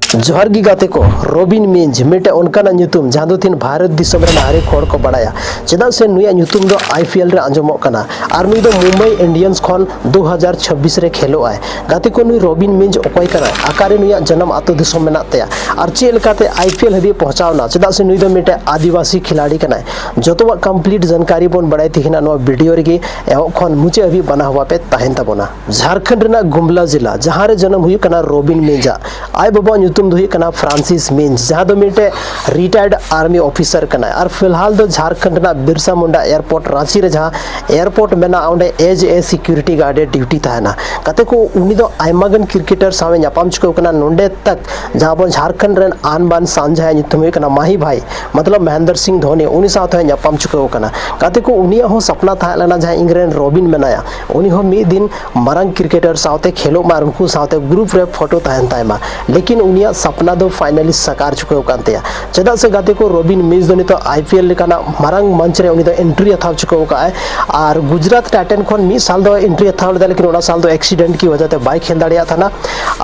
जोहर गी गाते को रॉबिन मिंज मिटे उनकाना ᱧᱩᱛᱩᱢ जहां दो तीन भारत दिसम रे हरेक हर को बड़ाया चेदा से नुया ᱧᱩᱛᱩᱢ दो आईपीएल रे आंजमोक कना आर नुई दो मुंबई इंडियंस खन 2026 रे खेलो आय गाते को नुई रॉबिन मिंज ओकय कना आकारे नुया जन्म आतो दिसम मेना तया आर चे लेकाते आईपीएल हबी पहुंचावना चेदा से नुई दो मिटे आदिवासी खिलाड़ी कना जतोवा कंप्लीट जानकारी बोन बड़ाय तिहिना नो वीडियो रेगी एहो खन मुचे अभी बना हुआ पे ताहेन तबोना झारखंड रेना गुमला जिला जहां रे जन्म हुई कना रॉबिन मिंजा आय बाबा ᱧᱩᱛᱩᱢ दो कना फ्रांसिस मिंज जहां दो मिटे रिटायर्ड आर्मी ऑफिसर कना और फिलहाल दो झारखंड ना बिरसा मुंडा एयरपोर्ट रांची रे जहां एयरपोर्ट मेना ओंडे as a security guard duty ताना कते को उनी दो आयमागन क्रिकेटर सावे ᱧᱟᱯᱟᱢ चुको कना नोंडे तक जहां बन झारखंड रेन आन बान सांझा ᱧᱩᱛᱩᱢ हुई कना माही भाई मतलब महेंद्र सिंह धोनी उनी साथे ᱧᱟᱯᱟᱢ चुको कना कते को उनी हो सपना था लेना जहां इंग्रेन रॉबिन मेनाया उनी हो मी दिन मारंग क्रिकेटर साथे खेलो मार उनको साथे ग्रुप रे फोटो ताहन तायमा लेकिन उनिया सपना दो फाइनली साकार चुको कांतेया चेदा से गाते को रॉबिन मिंज दो नितो आईपीएल लेकाना मारंग मंच रे उनी दो एंट्री अथाव चुको का है और गुजरात टाइटन खन मी साल दो एंट्री अथाव दे लेकिन ओना साल दो एक्सीडेंट की वजह ते बाइक खेल दाड़िया था ना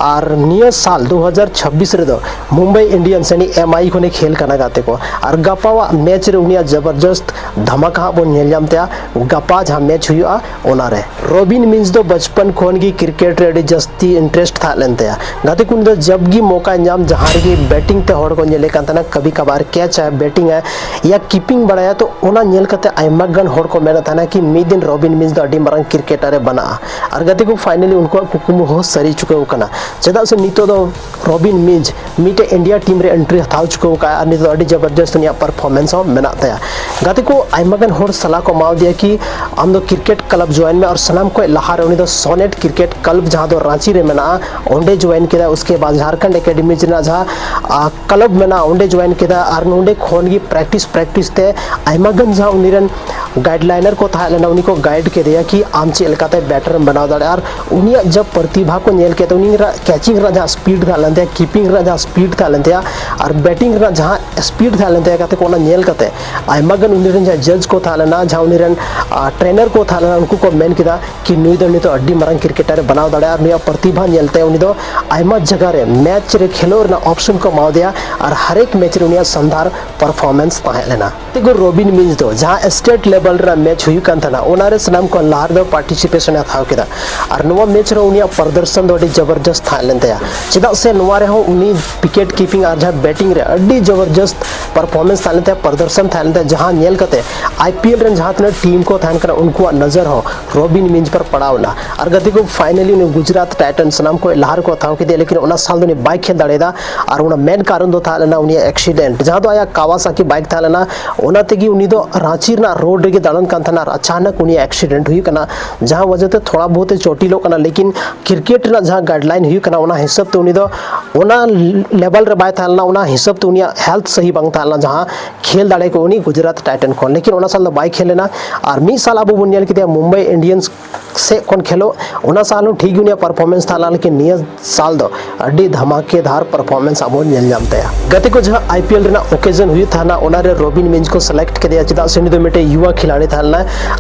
और निया साल 2026 रे दो मुंबई इंडियंस यानी एमआई खने खेल कना गाते को और गपावा मैच रे उनिया जबरदस्त धमाका बोन नेलयाम तया गपा जहां मैच हुआ ओना रे रॉबिन मिंज दो बचपन खन की क्रिकेट रे जस्ती इंटरेस्ट था लेनतया गाते कुन दो जब गी मौका नाम जहां रे बैटिंग ते हड़ को नेले कांतना कभी कभार कैच है बैटिंग है या कीपिंग बढ़ाया तो ओना नेल कते आयमा गन हड़ को मेना था ना कि मी दिन रॉबिन मिंज दो अडी मारंग क्रिकेटर बना और गाते को फाइनली उनको कुकुम हो सरी चुके कना चेदा से नितो दो रॉबिन मिंज मीटे इंडिया टीम रे एंट्री हथाव चुके का और नितो अडी जबरदस्त निया परफॉर्मेंस हो मेना तया गाते को आयमा गन हड़ सलाह को माव दिया कि हम दो क्रिकेट क्लब ज्वाइन में और सलाम को लहार उनी दो सोनेट क्रिकेट क्लब जहां दो रांची रे मेना ओंडे ज्वाइन किया उसके बाद झारखंड एकेडमी जहां क्लब मेना ओंडे ज्वाइन किया और नोंडे खोन की प्रैक्टिस ते आयमागन जहां उनीरन गाइडलाइनर को था लेना उनी को गाइड के दिया कि आम चे लकाते बैटर बनाव दाड़े और उनी जब प्रतिभा को नेल के तो उनी कैचिंग रा जहां स्पीड था लेंते कीपिंग रा जहां स्पीड था लेंते और बैटिंग रा जहां स्पीड था लेंते कते कोना नेल कते आयमागन उनीरन जज को था लेना जहां उनीरन ट्रेनर को था लेना उनको को मेन किदा कि नुई दो नितो अड्डी मारंग क्रिकेटर बनाव दाड़े और नुया प्रतिभा नेलते उनी दो आयमा जगह रे मैच रे खेलो रे ऑप्शन को माव दिया और हर एक मैच रे उनिया संधार परफॉर्मेंस ताहे लेना तेगो रॉबिन मिंज दो जहां स्टेट लेवल रे मैच हुई कान था ओना रे सनाम को लार दो पार्टिसिपेशन थाव केदा और नवा मैच रे उनिया प्रदर्शन दो जबरदस्त था लेनतया चेदा से नवा रे हो उनी विकेट कीपिंग और जहां बैटिंग रे अड्डी जबरदस्त परफॉर्मेंस था लेनते प्रदर्शन था लेनते जहां नेल कते आईपीएल रे जहां तने टीम को थान कर उनको नजर हो रॉबिन मिंज पर पड़ावना और गति को फाइनली ने गुजरात टाइटंस नाम को लार को थाव के लेकिन ओना साल दो बाइक खेल दाड़ेदा और उना मेन कारण दो था लेना उनी एक्सीडेंट जहां दो आया कावासाकी बाइक था लेना ओना तेगी उनी दो रांची ना रोड रे दालन कान था अचानक उनी एक्सीडेंट हुई कना जहां वजह ते थोड़ा बहुत चोटिलो कना लेकिन क्रिकेट ना जहां गाइडलाइन हुई कना ओना हिसाब ते उनी दो ओना लेवल रे बाय था लेना ओना हिसाब ते उनी हेल्थ सही बंग था लेना जहां खेल दाड़े को उनी गुजरात टाइटन को लेकिन ओना साल बाइक खेलेना और मी साल अब बुनियल के मुंबई इंडियंस से कौन खेलो ओना साल ठीक उनिया परफॉर्मेंस था लेकिन निया साल दो अड्डी धमाकेदार परफॉर्मेंस अब नेल जामतया गते को जहां आईपीएल रे ओकेजन हुई था ना ओना रे रॉबिन मिंज को सेलेक्ट के दिया चेदा से दो मिटे युवा खिलाड़ी था ना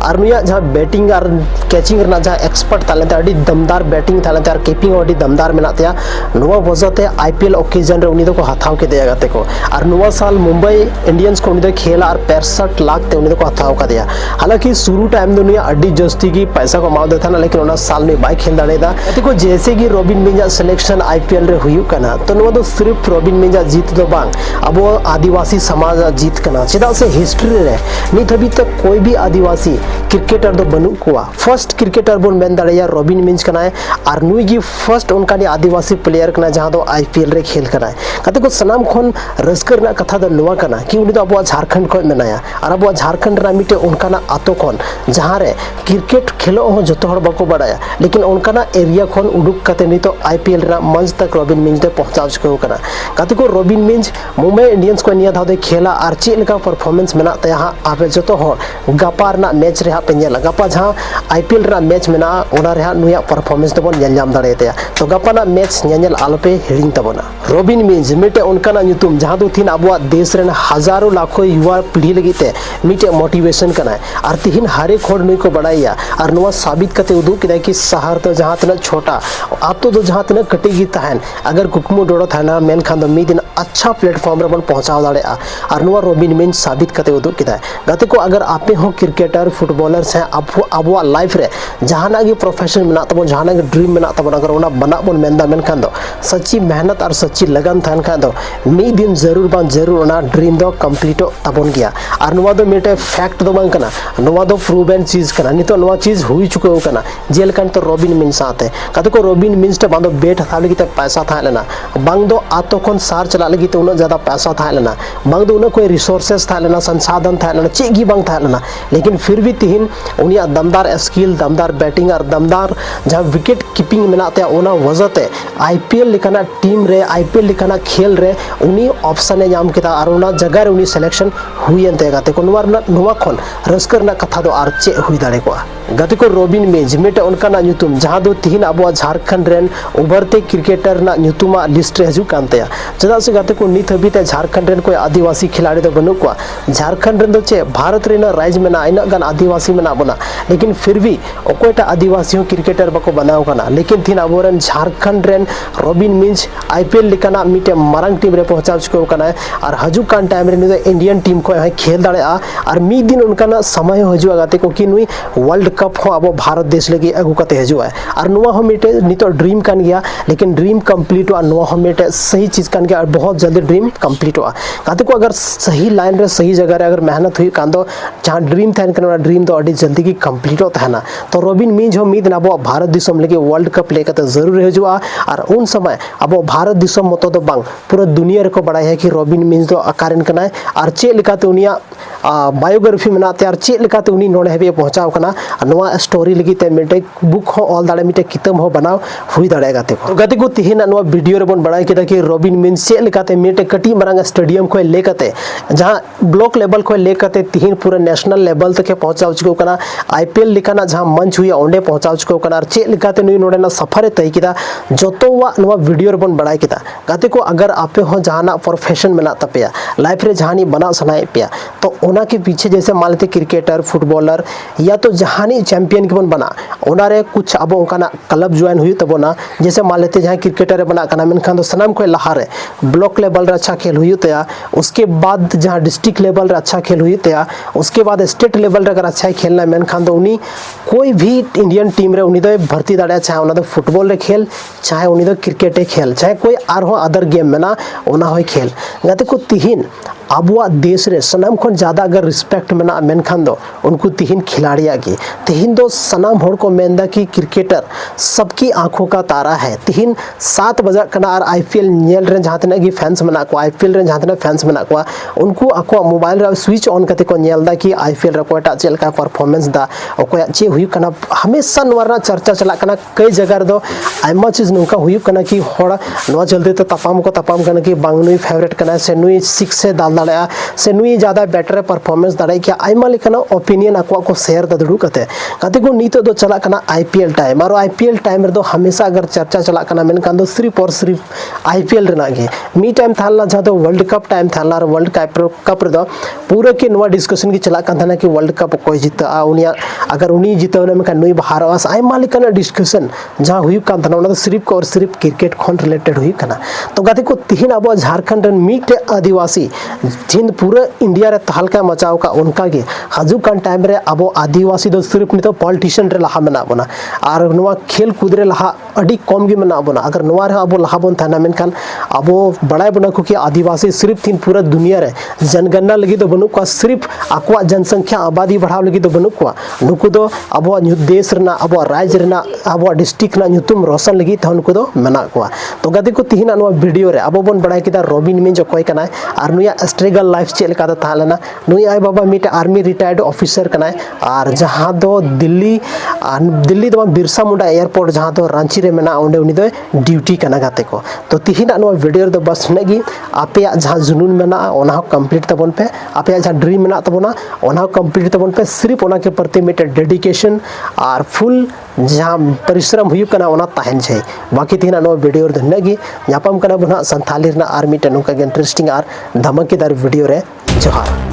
और नुया जहां बैटिंग और कैचिंग रे जहां एक्सपर्ट था लेते अड्डी दमदार बैटिंग था लेते और कीपिंग अड्डी दमदार मेना तया नुवा वजहते आईपीएल ओकेजन रे उनी दो को हथाव के दिया गते को और नुवा साल मुंबई इंडियंस को उनी दो खेला और 65 लाख ते उनी दो को हथाव का दिया हालांकि शुरू टाइम दो नुया अड्डी जस्ती की पैसा को माव देता ना लेकिन ओना साल में बाइक खेल दाड़ेदा देखो जैसे कि रॉबिन मिंजा सिलेक्शन आईपीएल रे हुई कना तो नुवा दो सिर्फ रॉबिन मिंजा जीत दो बांग अब वो आदिवासी समाज जीत कना चेदा से हिस्ट्री रे नित अभी तक कोई भी आदिवासी क्रिकेटर दो बनु कोआ फर्स्ट क्रिकेटर बोन मेन दाड़ेया रॉबिन मिंज कना है और नुई की फर्स्ट उनका आदिवासी प्लेयर कना जहां दो आईपीएल रे खेल कना है कते को सनाम खन रस्कर ना कथा दो नुवा कना कि उनी दो अब झारखंड को मेनाया और अब झारखंड रा मिटे उनका ना आतो खन जहां रे क्रिकेट खेलो हो जतो हड़ बको बड़ाया लेकिन उनका ना एरिया खन उडुक कते नि तो आईपीएल रा मंच तक रॉबिन मिंज दे पहुंचा चुके कना कते को रॉबिन मिंज मुंबई इंडियंस को निया धाव दे खेला और चे लेका परफॉर्मेंस मेना ते हां आपे जतो हड़ गपार ना मैच रे हा पे नेला गपा जहां आईपीएल रा मैच मेना ओना रे हा नुया परफॉर्मेंस दबन नेल जाम दाड़े ते तो गपा ना मैच नेल आलोपे हिडिंग तबना रॉबिन मिंज मिटे उनका ना ᱧᱩᱛᱩᱢ जहां दो थिन अबुआ देश रे हजारों लाखों युवा पीढ़ी लगी ते मिटे मोटिवेशन कना और तिहिन हरे खोड़ नुई को बड़ाइया और नुआ साबित करते उदूग किया कि शहर तो जहाँ तना छोटा आतो तो जहाँ तना कटेगी तहन अगर कुकमु डोड़ो थाना मेन खान दो मी दिन अच्छा प्लेटफॉर्म रे बन पहुंचाव दाड़े और नुआ रॉबिन मिंज साबित करते उदूग किया गाते को अगर आपे हो क्रिकेटर फुटबॉलर्स हैं अब लाइफ रे जहाना की प्रोफेशन में तब जहाना की ड्रीम में तब अगर उना बना बन मेनदा मेन खान दो सच्ची मेहनत और सच्ची लगन थान खान दो मी दिन जरूर बांग जरूर उना ड्रीम दो कंप्लीट तबन गया और नुआ दो मिटे फैक्ट दो बांग कना नुआ दो प्रूवन चीज कना नितो नुआ चीज हुई चुके कना जेलकान तो रॉबिन मिंज साथे कते को रॉबिन मिंज टे बांग दो बेट हथाव लगी ते पैसा था लेना बांग दो आतो खन सार चला लगी तो उना ज्यादा पैसा था लेना बांग दो उना कोई रिसोर्सेस था लेना संसाधन था लेना चेगी बांग था लेना लेकिन फिर भी तिहिन उनिया दमदार स्किल दमदार बैटिंग और दमदार जहाँ विकेट कीपिंग मेनाते ओना वजहते आईपीएल लिखाना टीम रे आईपीएल लिखाना खेल रे उनी ऑप्शन नाम किया और उना जगह रे उनी सिलेक्शन हुई एनते गाते को नुआ खन रस्कर ना कथा दो आर चे हुई दाड़े को गाते को रॉबिन मिंज मिटे उनका ना ᱧᱩᱛᱩᱢ जहाँ दो तिहिन अब झारखंड रेन उभरते क्रिकेटर ना ᱧᱩᱛᱩᱢ लिस्ट रे हजू कान तया चदा से गाते को नित हबीते झारखंड रेन कोई आदिवासी खिलाड़ी दो बनु को झारखंड रेन दो चे भारत रेन राज्य में ना इना गन आदिवासी में ना बना लेकिन फिर भी ओकोटा आदिवासी हो क्रिकेटर बको बनाव कना लेकिन थिन अब रेन झारखंड रेन रॉबिन मिंज आईपीएल लिकाना मिटे मारंग टीम रे पहुंचाव चुके कना और हजू कान टाइम रे निदो इंडियन टीम को खेल दाड़े और मी दिन उनका ना समय हजू गाते को कि नुई वर्ल्ड कप हो अब भारत देश लगी अगू कते हजू है और नुआ हो मिटे नितो ड्रीम कान गया लेकिन ड्रीम कंप्लीट हुआ नुआ हो मिटे सही चीज कान गया और बहुत जल्दी ड्रीम कंप्लीट हुआ गाते को अगर सही लाइन रे सही जगह रे अगर मेहनत हुई कान दो जहां ड्रीम था इनका ड्रीम तो अड़ी जल्दी की कंप्लीट होता है ना तो रॉबिन मिंज हो मीद अब भारत दिसम लगे वर्ल्ड कप लेकर जरूर हजूआ और उन समय अब भारत दिसम मतो तो बांग पूरा दुनिया को बड़ा है कि रॉबिन मिंज तो अकारण कना और चे लिकाते उनिया बायोग्राफी मेनाते और चे लिकाते उनी नोडे हेबे पहुंचाव कना नोआ स्टोरी लगी ते मिटे बुक हो ऑल दाड़े मिटे किताब हो बनाव हुई दाड़े गाते को तो गाते को तिहिन नोआ वीडियो रे बन बड़ाई केदा कि रॉबिन मिंज चे लिकाते मिटे कटी मरंग स्टेडियम को लेकते जहां ब्लॉक लेवल को लेकते तिहिन पूरा नेशनल लेवल तक पहुंचाव चुके कना आईपीएल लिखाना जहां मंच हुई ओंडे पहुंचाव चुके कना और चे लिकाते नुई नोडे ना सफर तय किदा जोतोवा नोआ वीडियो रे बन बड़ाई किदा गाते को अगर आपे हो जहाना प्रोफेशन मेना तपेया लाइफ रे जहानी बना सनाए पिया तो ओना के पीछे जैसे मान लेते क्रिकेटर फुटबॉलर या तो जहानी चैंपियन के बन बना ओना रे कुछ अब उनका क्लब ज्वाइन हुई तब ना जैसे मान लेते जहां क्रिकेटर बना कना मेनखान तो सनाम को लहारे ब्लॉक लेवल रे अच्छा खेल हुई तया उसके बाद जहां डिस्ट्रिक्ट लेवल रे अच्छा खेल हुई तया उसके बाद स्टेट लेवल रे अगर अच्छा खेलना मेनखान तो उनी कोई भी इंडियन टीम रे उनी दो भर्ती दाड़े चाहे उना दो फुटबॉल रे खेल चाहे उनी दो क्रिकेट रे खेल चाहे कोई आर हो अदर गेम में ना ओना होय खेल गाते को तिहिन आबुआ देश रे सनाम खन ज्यादा अगर रिस्पेक्ट में ना मेनखान दो उनको तिहिन खिलाड़िया की तिहिन दो सनाम होड़ को मेंदा की क्रिकेटर सबकी आंखों का तारा है तिहिन 7 बजे कना और आईपीएल नेल रे जहां तना की फैंस मना को आईपीएल रे जहां तना फैंस मना को उनको आको मोबाइल रे स्विच ऑन करते को नेल दा की आईपीएल रे कोटा चेल का परफॉर्मेंस दा ओको चे हुई कना हमेशा नवरना चर्चा चला कना कई जगह रे दो आयमा चीज नुका हुई कना की होड़ा नवा चलते तो तपाम कना की बांगनुई फेवरेट कना से नुई 6 से दाल दाड़ा से नुई ज्यादा बेटर परफॉर्मेंस दाड़ा क्या आयमा लेकना ओपिनियन आको को शेयर ददड़ू कते कते को नीतो दो चला कना आईपीएल टाइम और आईपीएल टाइम रे दो हमेशा अगर चर्चा चला कना मेन कान दो सिर्फ और सिर्फ आईपीएल रे नागे मी टाइम थालना जहां तो वर्ल्ड कप टाइम थालना और वर्ल्ड कप रे दो पूरे के नवा डिस्कशन की चला कान थाना कि वर्ल्ड कप कोई जीता उनिया अगर उनी जीतने में नुई बाहर आस आयमा लेकना डिस्कशन जहां हुई कान थाना तो सिर्फ और सिर्फ क्रिकेट खन रिलेटेड हुई कना तो गाते को तिहिन अब झारखंड रन मीटे आदिवासी जिन पूरे इंडिया रे तहलका मचाव का उनका के हजू कान टाइम रे अब आदिवासी दो सिर्फ नितो पॉलिटिशियन रे लहा मेना बना और नुआ खेल कूद रे लहा अडी कम गे मेना बना अगर नुआ रे अब लहा बन थाना मेनखान अब बड़ाय बना को कि आदिवासी सिर्फ तीन पूरा दुनिया रे जनगणना लगी तो बनु को सिर्फ आकवा जनसंख्या आबादी बढ़ाव लगी तो बनु को नुकु दो अब देश रेना अब राज्य रेना अब डिस्ट्रिक्ट ना ᱧᱩᱛᱩᱢ रोशन लगी तो उनको दो मेना को तो गादी को तिहिना नुआ वीडियो रे अब बन बड़ाय किदा रॉबिन मिंज कोई कना और नुया स्ट्रगल लाइफ चेल का था लेना नुई आय बाबा मिटे आर्मी रिटायर्ड ऑफिसर कना और जहां दो दिल्ली दो बिरसा मुंडा एयरपोर्ट जहां दो रांची रे मेना ओंडे उनी दो ड्यूटी कना गाते को तो तिहिना नुआ वीडियो दो बस नेगी आपे जहां जुनून मेना ओना कंप्लीट तबन पे आपे जहां ड्रीम मेना तबना ओना कंप्लीट तबन पे सिर्फ ओना के प्रति मिटे डेडिकेशन और फुल जहां परिश्रम हुई कना ओना ताहन छै बाकी तिहिना नुआ वीडियो रे नेगी यापम कना बना संथाली रे आर्मी टे नुका इंटरेस्टिंग और धमाकेदार वीडियो रे जोहार।